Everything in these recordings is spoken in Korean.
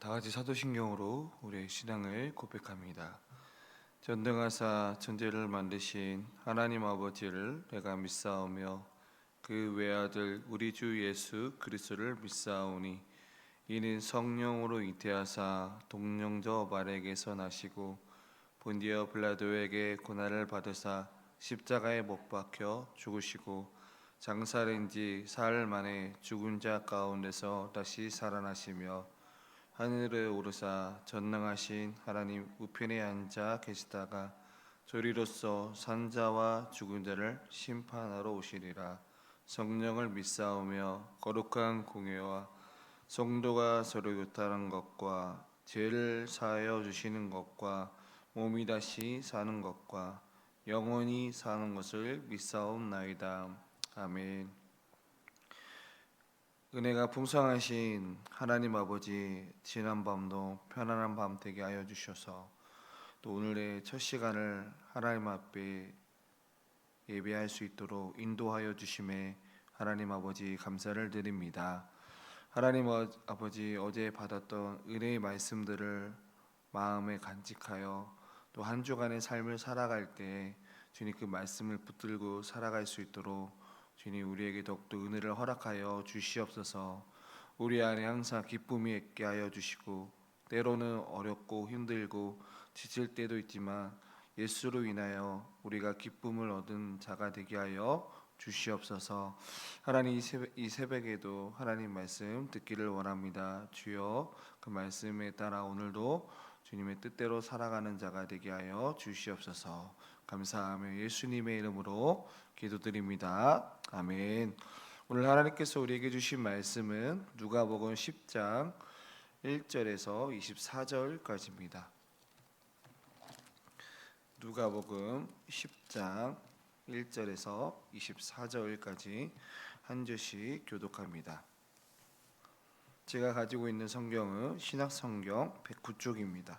다 같이 사도신경으로 우리의 신앙을 고백합니다. 전능하사 천지를 만드신 하나님 아버지를 내가 믿사오며 그 외아들 우리 주 예수 그리스도를 믿사오니 이는 성령으로 잉태하사 동령저 마리아에게서 나시고 본디오 빌라도에게 고난을 받으사 십자가에 못 박혀 죽으시고 장사된 지 사흘 만에 죽은 자 가운데서 다시 살아나시며 하늘에 오르사 전능하신 하나님 우편에 앉아 계시다가 조리로서 산자와 죽은 자를 심판하러 오시리라. 성령을 믿사오며 거룩한 공회와 성도가 서로 교탄하는 것과 죄를 사하여 주시는 것과 몸이 다시 사는 것과 영원히 사는 것을 믿사옵나이다. 아멘. 은혜가 풍성하신 하나님 아버지, 지난 밤도 편안한 밤 되게 하여 주셔서 또 오늘의 첫 시간을 하나님 앞에 예배할 수 있도록 인도하여 주심에 하나님 아버지 감사를 드립니다. 하나님 아버지, 어제 받았던 은혜의 말씀들을 마음에 간직하여 또 한 주간의 삶을 살아갈 때 주님 그 말씀을 붙들고 살아갈 수 있도록 주님 우리에게 더욱더 은혜를 허락하여 주시옵소서. 우리 안에 항상 기쁨이 있게 하여 주시고 때로는 어렵고 힘들고 지칠 때도 있지만 예수로 인하여 우리가 기쁨을 얻은 자가 되게 하여 주시옵소서. 하나님 이 새벽에도 하나님 말씀 듣기를 원합니다. 주여 그 말씀에 따라 오늘도 주님의 뜻대로 살아가는 자가 되게 하여 주시옵소서. 감사하며 예수님의 이름으로 기도드립니다. 아멘. 오늘 하나님께서 우리에게 주신 말씀은 누가복음 10장 1절에서 24절까지입니다. 누가복음 10장 1절에서 24절까지 한 절씩 교독합니다. 제가 가지고 있는 성경은 신약성경 109쪽입니다.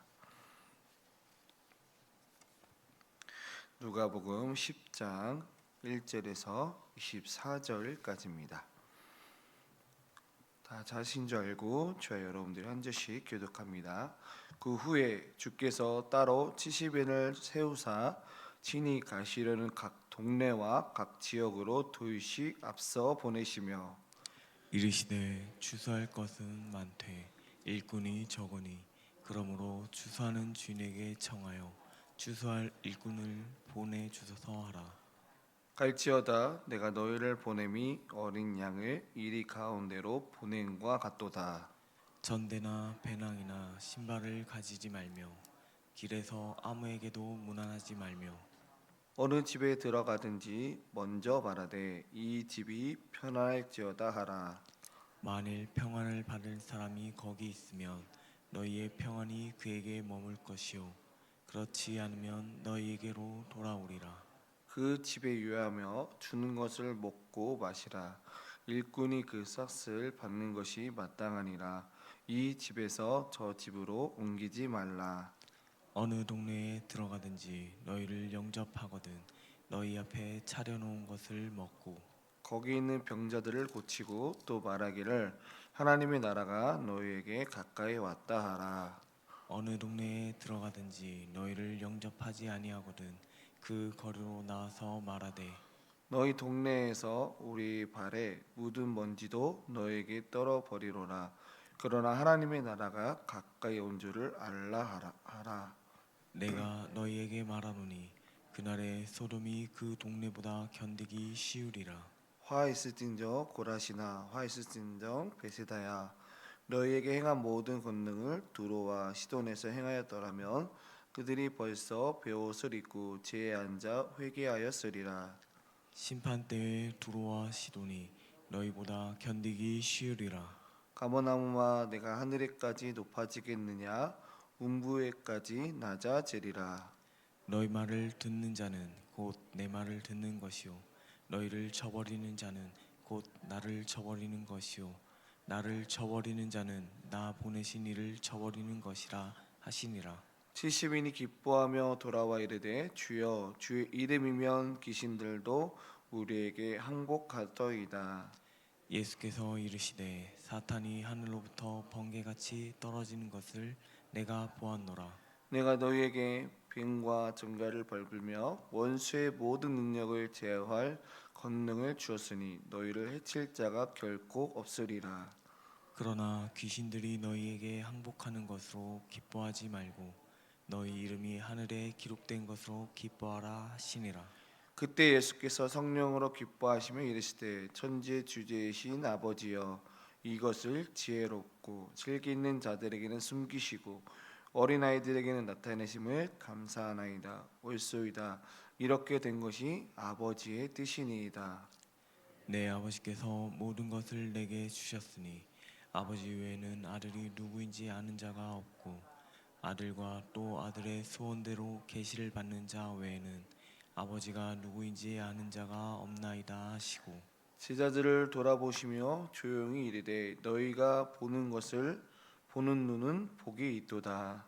누가복음 10장 1절에서 24절까지입니다. 다 자신 줄 알고 저와 여러분들이 한 절씩 교독합니다. 그 후에 주께서 따로 70인을 세우사 친히 가시려는 각 동네와 각 지역으로 둘씩 앞서 보내시며 이르시되 주수할 것은 많되 일꾼이 적으니 그러므로 주수하는 주인에게 청하여 주수할 일꾼을 보내주소서 하라. 갈지어다 내가 너희를 보냄이 어린 양을 이리 가운데로 보냄과 같도다. 전대나 배낭이나 신발을 가지지 말며 길에서 아무에게도 문안하지 말며 어느 집에 들어가든지 먼저 말하되 이 집이 편안할지어다 하라. 만일 평안을 받을 사람이 거기 있으면 너희의 평안이 그에게 머물 것이요 그렇지 않으면 너희에게로 돌아오리라. 그 집에 유하며 주는 것을 먹고 마시라. 일꾼이 그 싹을 받는 것이 마땅하니라. 이 집에서 저 집으로 옮기지 말라. 어느 동네에 들어가든지 너희를 영접하거든 너희 앞에 차려놓은 것을 먹고 거기 있는 병자들을 고치고 또 말하기를 하나님의 나라가 너희에게 가까이 왔다 하라. 어느 동네에 들어가든지 너희를 영접하지 아니하거든 그 거리로 나와서 말하되 너희 동네에서 우리 발에 묻은 먼지도 너에게 떨어버리로라. 그러나 하나님의 나라가 가까이 온 줄을 알라 하라. 내가 너희에게 말하노니 그날에 소돔이 그 동네보다 견디기 쉬우리라. 화 있을진저 고라시나 화 있을진저 베세다야. 너희에게 행한 모든 권능을 두로와 시돈에서 행하였더라면 그들이 벌써 베옷을 입고 지혜에 앉아 회개하였으리라. 심판때에 두로와 시돈이 너희보다 견디기 쉬우리라. 가버나움아 내가 하늘에까지 높아지겠느냐 운부에까지 낮아지리라. 너희 말을 듣는 자는 곧 내 말을 듣는 것이요 너희를 저버리는 자는 곧 나를 저버리는 것이요 나를 저버리는 자는 나 보내신 이를 저버리는 것이라 하시니라. 70인이 기뻐하며 돌아와 이르되 주여 주의 이름이면 귀신들도 우리에게 항복하더이다. 예수께서 이르시되 사탄이 하늘로부터 번개같이 떨어지는 것을 내가 보았노라. 내가 너희에게 뱀과 정갈을 밟으며 원수의 모든 능력을 제어할 권능을 주었으니 너희를 해칠 자가 결코 없으리라. 그러나 귀신들이 너희에게 항복하는 것으로 기뻐하지 말고 너희 이름이 하늘에 기록된 것으로 기뻐하라 하시니라. 그때 예수께서 성령으로 기뻐하시며 이르시되 천지의 주제이신 아버지여 이것을 지혜롭고 실기 있는 자들에게는 숨기시고 어린아이들에게는 나타내심을 감사하나이다. 옳소이다. 이렇게 된 것이 아버지의 뜻이니이다. 내 아버지께서 모든 것을 내게 주셨으니 아버지 외에는 아들이 누구인지 아는 자가 없고 아들과 또 아들의 소원대로 계시를 받는 자 외에는 아버지가 누구인지 아는 자가 없나이다 하시고 제자들을 돌아보시며 조용히 이르되 너희가 보는 것을 보는 눈은 복이 있도다.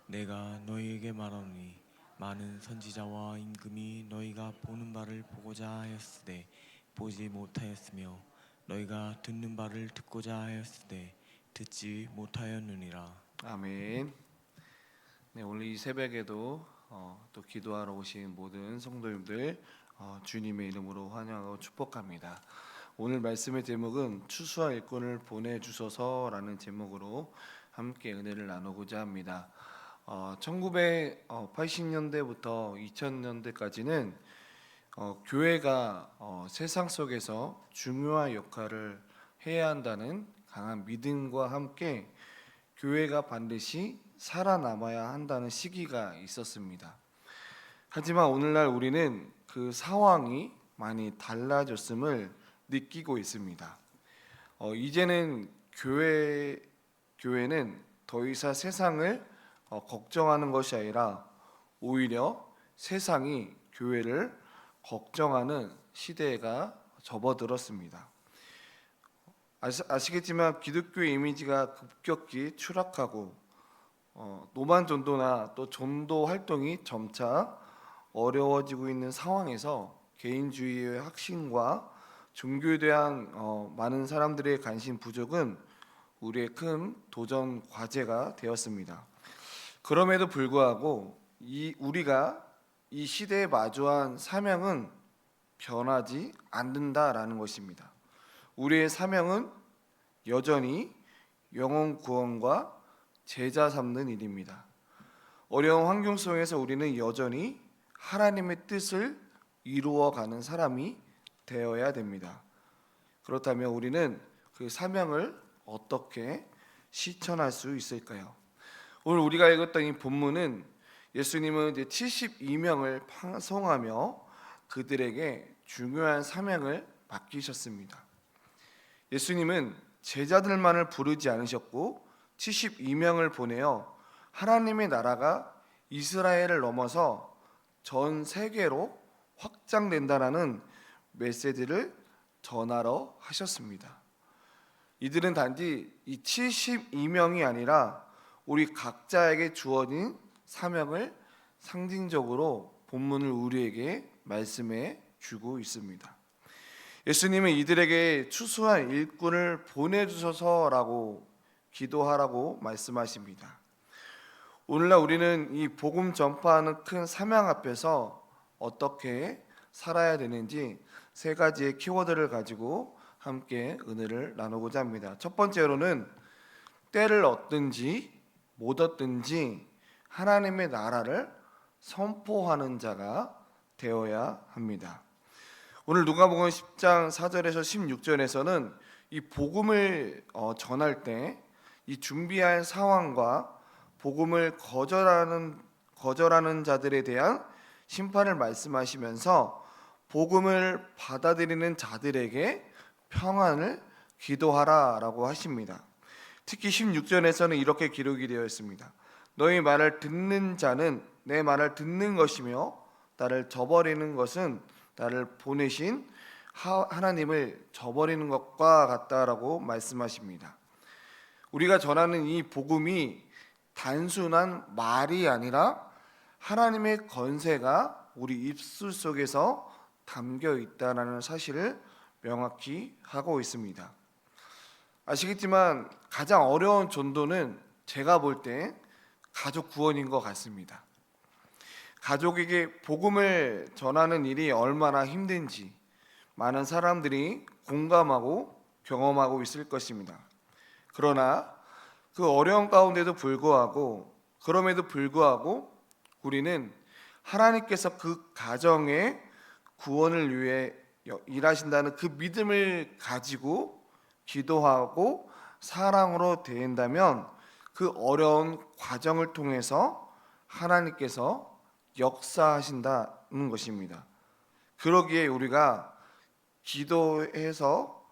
내가 너희에게 말하노니 많은 선지자와 임금이 너희가 보는 바를 보고자 하였으되 보지 못하였으며 너희가 듣는 바를 듣고자 하였으되 듣지 못하였느니라. 아멘. 네, 오늘 이 새벽에도 또 기도하러 오신 모든 성도님들 주님의 이름으로 환영하고 축복합니다. 오늘 말씀의 제목은 추수와 일꾼을 보내주소서라는 제목으로 함께 은혜를 나누고자 합니다. 1980년대부터 2000년대까지는 교회가 세상 속에서 중요한 역할을 해야 한다는 강한 믿음과 함께 교회가 반드시 살아남아야 한다는 시기가 있었습니다. 하지만 오늘날 우리는 그 상황이 많이 달라졌음을 느끼고 있습니다. 이제는 교회는 더 이상 세상을 걱정하는 것이 아니라 오히려 세상이 교회를 걱정하는 시대가 접어들었습니다. 아시겠지만 기독교의 이미지가 급격히 추락하고 노만 전도나 또 전도 활동이 점차 어려워지고 있는 상황에서 개인주의의 확신과 종교에 대한 많은 사람들의 관심 부족은 우리의 큰 도전 과제가 되었습니다. 그럼에도 불구하고 우리가 이 시대에 마주한 사명은 변하지 않는다라는 것입니다. 우리의 사명은 여전히 영혼 구원과 제자 삼는 일입니다. 어려운 환경 속에서 우리는 여전히 하나님의 뜻을 이루어가는 사람이 되어야 됩니다. 그렇다면 우리는 그 사명을 어떻게 실천할 수 있을까요? 오늘 우리가 읽었던 이 본문은 예수님은 이제 72명을 파송하며 그들에게 중요한 사명을 맡기셨습니다. 예수님은 제자들만을 부르지 않으셨고 72명을 보내어 하나님의 나라가 이스라엘을 넘어서 전 세계로 확장된다라는 메시지를 전하러 하셨습니다. 이들은 단지 이 72명이 아니라 우리 각자에게 주어진 사명을 상징적으로 본문을 우리에게 말씀해 주고 있습니다. 예수님은 이들에게 추수한 일꾼을 보내주셔서라고 기도하라고 말씀하십니다. 오늘날 우리는 이 복음 전파하는 큰 사명 앞에서 어떻게 살아야 되는지 세 가지의 키워드를 가지고 함께 은혜를 나누고자 합니다. 첫 번째로는 때를 얻든지 못 얻든지 하나님의 나라를 선포하는 자가 되어야 합니다. 오늘 누가복음 10장 4절에서 16절에서는 이 복음을 전할 때 이 준비할 상황과 복음을 거절하는 자들에 대한 심판을 말씀하시면서 복음을 받아들이는 자들에게 평안을 기도하라라고 하십니다. 특히 16절에서는 이렇게 기록이 되어 있습니다. 너희 말을 듣는 자는 내 말을 듣는 것이며 나를 저버리는 것은 나를 보내신 하나님을 저버리는 것과 같다라고 말씀하십니다. 우리가 전하는 이 복음이 단순한 말이 아니라 하나님의 권세가 우리 입술 속에서 담겨 있다는 사실을 명확히 하고 있습니다. 아시겠지만 가장 어려운 전도는 제가 볼 때 가족 구원인 것 같습니다. 가족에게 복음을 전하는 일이 얼마나 힘든지 많은 사람들이 공감하고 경험하고 있을 것입니다. 그러나 그 어려운 가운데도 그럼에도 불구하고 우리는 하나님께서 그 가정의 구원을 위해 일하신다는 그 믿음을 가지고 기도하고 사랑으로 대한다면 그 어려운 과정을 통해서 하나님께서 역사하신다는 것입니다. 그러기에 우리가 기도해서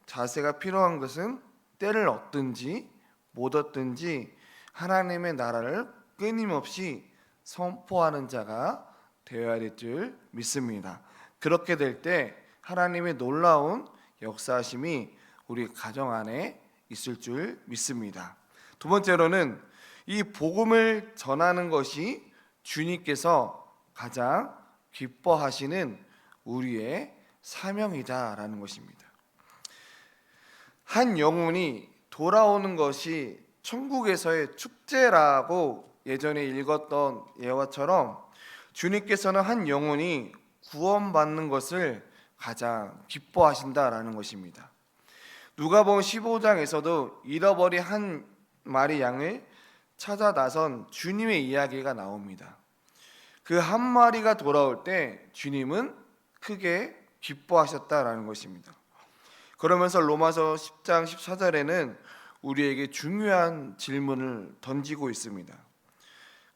자세가 필요한 것은 때를 얻든지 못 얻든지 하나님의 나라를 끊임없이 선포하는 자가 되어야 될 줄 믿습니다. 그렇게 될 때 하나님의 놀라운 역사하심이 우리 가정 안에 있을 줄 믿습니다. 두 번째로는 이 복음을 전하는 것이 주님께서 가장 기뻐하시는 우리의 사명이다라는 것입니다. 한 영혼이 돌아오는 것이 천국에서의 축제라고 예전에 읽었던 예화처럼 주님께서는 한 영혼이 구원받는 것을 가장 기뻐하신다라는 것입니다. 누가복음 15장에서도 잃어버린 한 마리 양을 찾아 나선 주님의 이야기가 나옵니다. 그 한 마리가 돌아올 때 주님은 크게 기뻐하셨다라는 것입니다. 그러면서 로마서 10장 14절에는 우리에게 중요한 질문을 던지고 있습니다.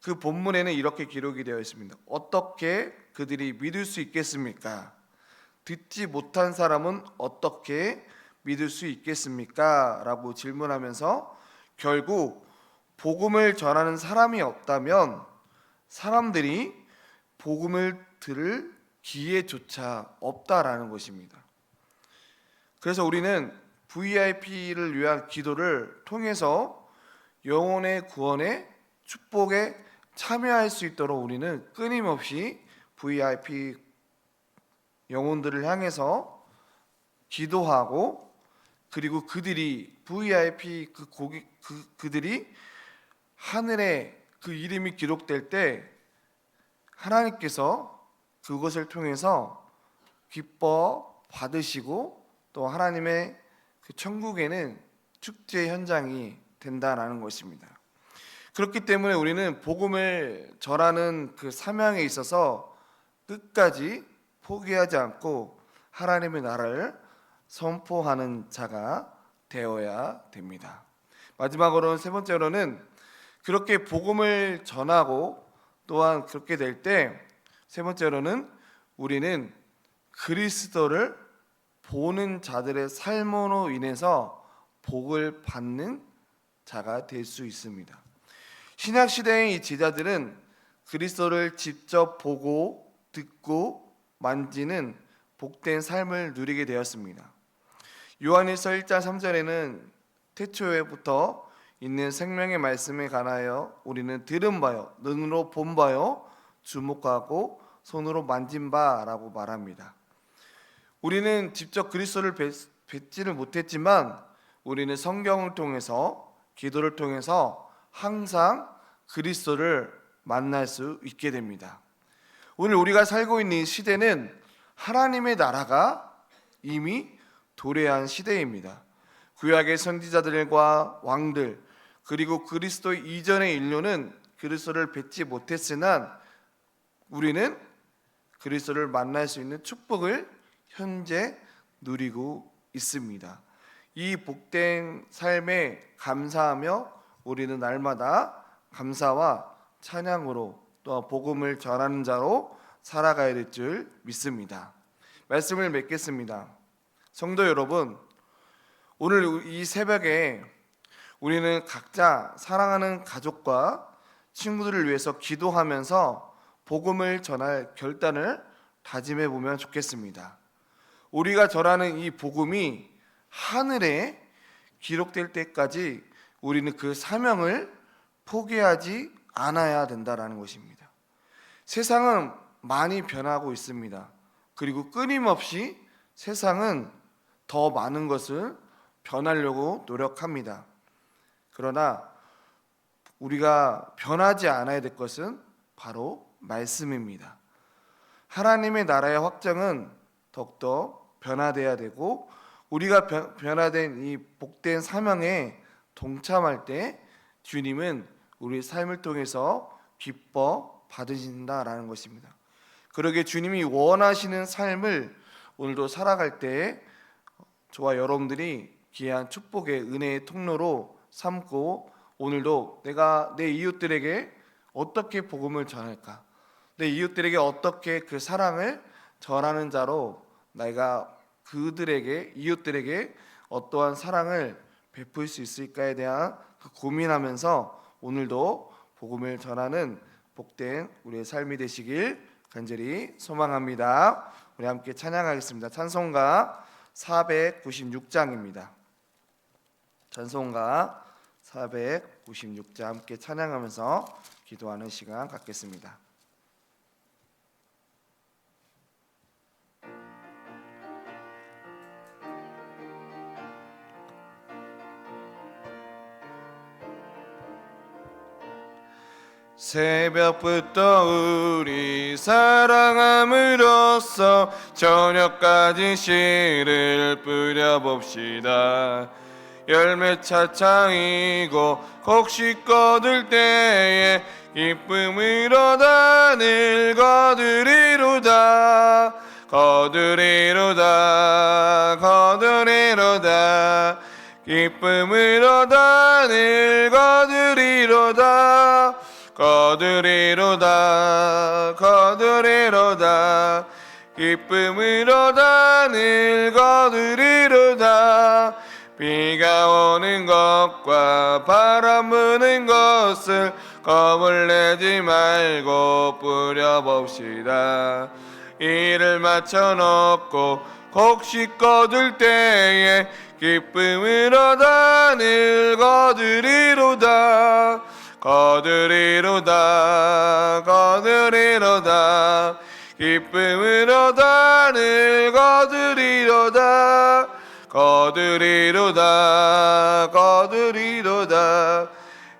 그 본문에는 이렇게 기록이 되어 있습니다. 어떻게 그들이 믿을 수 있겠습니까? 듣지 못한 사람은 어떻게 믿을 수 있겠습니까? 라고 질문하면서 결국 복음을 전하는 사람이 없다면 사람들이 복음을 들을 기회조차 없다라는 것입니다. 그래서 우리는 VIP를 위한 기도를 통해서 영혼의 구원의 축복에 참여할 수 있도록 우리는 끊임없이 VIP 영혼들을 향해서 기도하고, 그리고 그들이 VIP 그들이 하늘에 그 이름이 기록될 때 하나님께서 그것을 통해서 기뻐 받으시고 또 하나님의 그 천국에는 축제 현장이 된다라는 것입니다. 그렇기 때문에 우리는 복음을 전하는 그 사명에 있어서 끝까지 포기하지 않고 하나님의 나라를 선포하는 자가 되어야 됩니다. 마지막으로는 세 번째로는 그렇게 복음을 전하고 또한 그렇게 될 때 세 번째로는 우리는 그리스도를 보는 자들의 삶으로 인해서 복을 받는 자가 될 수 있습니다. 신약 시대의 이 제자들은 그리스도를 직접 보고 듣고 만지는 복된 삶을 누리게 되었습니다. 요한일서 1장 3절에는 태초에부터 있는 생명의 말씀에 관하여 우리는 들은 바요, 눈으로 본 바요, 주목하고 손으로 만진 바라고 말합니다. 우리는 직접 그리스도를 뵙지를 못했지만 우리는 성경을 통해서, 기도를 통해서 항상 그리스도를 만날 수 있게 됩니다. 오늘 우리가 살고 있는 이 시대는 하나님의 나라가 이미 도래한 시대입니다. 구약의 선지자들과 왕들, 그리고 그리스도 이전의 인류는 그리스도를 뵙지 못했으나 우리는 그리스도를 만날 수 있는 축복을 현재 누리고 있습니다. 이 복된 삶에 감사하며 우리는 날마다 감사와 찬양으로 또 복음을 전하는 자로 살아가야 될 줄 믿습니다. 말씀을 맺겠습니다. 성도 여러분, 오늘 이 새벽에 우리는 각자 사랑하는 가족과 친구들을 위해서 기도하면서 복음을 전할 결단을 다짐해 보면 좋겠습니다. 우리가 전하는 이 복음이 하늘에 기록될 때까지 우리는 그 사명을 포기하지 않아야 된다는 것입니다. 세상은 많이 변하고 있습니다. 그리고 끊임없이 세상은 더 많은 것을 변하려고 노력합니다. 그러나 우리가 변하지 않아야 될 것은 바로 말씀입니다. 하나님의 나라의 확장은 더욱더 변화돼야 되고, 우리가 변화된 이 복된 사명에 동참할 때 주님은 우리 삶을 통해서 기뻐 받으신다라는 것입니다. 그러게 주님이 원하시는 삶을 오늘도 살아갈 때 저와 여러분들이 귀한 축복의 은혜의 통로로 삼고, 오늘도 내가 내 이웃들에게 어떻게 복음을 전할까, 내 이웃들에게 어떻게 그 사랑을 전하는 자로 내가 그들에게, 이웃들에게 어떠한 사랑을 베풀 수 있을까에 대한 고민하면서 오늘도 복음을 전하는 복된 우리의 삶이 되시길 간절히 소망합니다. 우리 함께 찬양하겠습니다. 찬송가 496장입니다. 찬송가 496장 함께 찬양하면서 기도하는 시간 갖겠습니다. 새벽부터 우리 사랑함으로써 저녁까지 씨를 뿌려봅시다. 열매 차창이고 곡식 거둘 때에 기쁨으로 단을 거두리로다. 거두리로다. 거두리로다. 기쁨으로 단을 거두리로다. 거두리로다. 거두리로다. 기쁨으로 단을 거두리로다. 비가 오는 것과 바람 부는 것을 겁을 내지 말고 뿌려봅시다. 일을 마쳐놓고 곡식 거둘 때에 기쁨으로 단을 거두리로다. 거두리로다. 거두리로다. 기쁨으로 단을 거두리로다. 거두리로다. 거두리로다.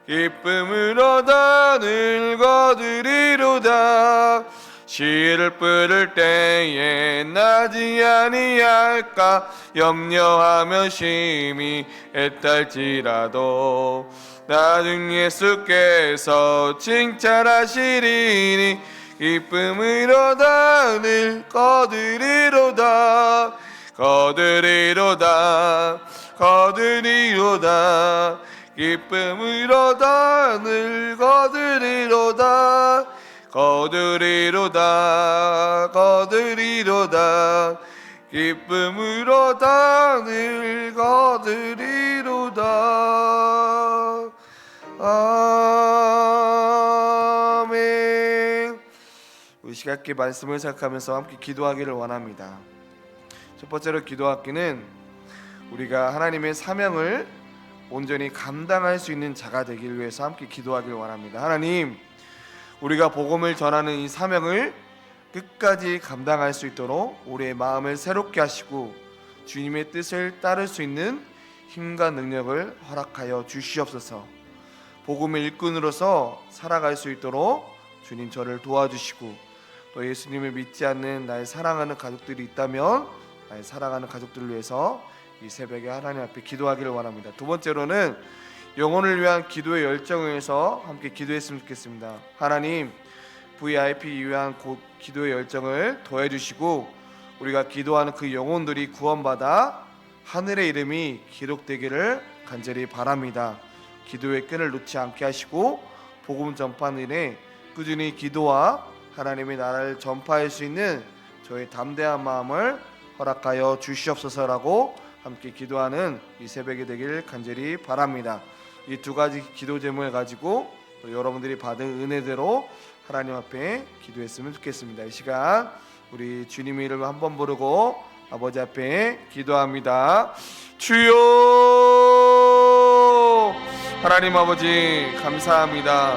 기쁨으로 단을 거두리로다. 씨를 뿌릴 때에 나지 아니할까 염려하며 심히 애탈지라도 나중 예수께서 칭찬하시리니 기쁨으로 단을 거두리로다. 거두리로다. 거두리로다. 기쁨으로 단을 거두리로다. 거두리로다. 거두리로다. 기쁨으로 단을 거두리로다. 아멘. 우리 시각기 말씀을 생각하면서 함께 기도하기를 원합니다. 첫 번째로 기도하기는 우리가 하나님의 사명을 온전히 감당할 수 있는 자가 되기 위해서 함께 기도하기를 원합니다. 하나님, 우리가 복음을 전하는 이 사명을 끝까지 감당할 수 있도록 우리의 마음을 새롭게 하시고 주님의 뜻을 따를 수 있는 힘과 능력을 허락하여 주시옵소서. 복음의 일꾼으로서 살아갈 수 있도록 주님 저를 도와주시고, 또 예수님을 믿지 않는 나의 사랑하는 가족들이 있다면 나의 사랑하는 가족들을 위해서 이 새벽에 하나님 앞에 기도하기를 원합니다. 두 번째로는 영혼을 위한 기도의 열정을 위해서 함께 기도했으면 좋겠습니다. 하나님, VIP 위한 기도의 열정을 더해주시고 우리가 기도하는 그 영혼들이 구원받아 하늘의 이름이 기록되기를 간절히 바랍니다. 기도의 끈을 놓지 않게 하시고 복음 전파는 일에 꾸준히 기도와 하나님의 나라를 전파할 수 있는 저의 담대한 마음을 허락하여 주시옵소서라고 함께 기도하는 이 새벽이 되길 간절히 바랍니다. 이 두 가지 기도 제목을 가지고 또 여러분들이 받은 은혜대로 하나님 앞에 기도했으면 좋겠습니다. 이 시간 우리 주님의 이름을 한번 부르고 아버지 앞에 기도합니다. 주여, 하나님 아버지 감사합니다.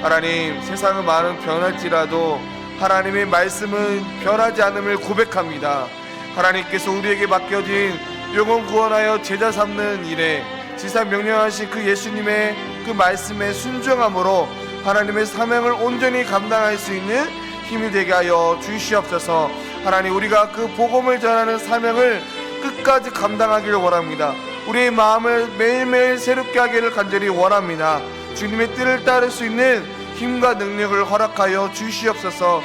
하나님, 세상은 많은 변할지라도 하나님의 말씀은 변하지 않음을 고백합니다. 하나님께서 우리에게 맡겨진 영혼 구원하여 제자 삼는 일에 지상 명령하신 그 예수님의 그 말씀에 순종함으로 하나님의 사명을 온전히 감당할 수 있는 힘이 되게 하여 주시옵소서. 하나님, 우리가 그 복음을 전하는 사명을 끝까지 감당하기를 원합니다. 우리의 마음을 매일매일 새롭게 하기를 간절히 원합니다. 주님의 뜻을 따를 수 있는 힘과 능력을 허락하여 주시옵소서.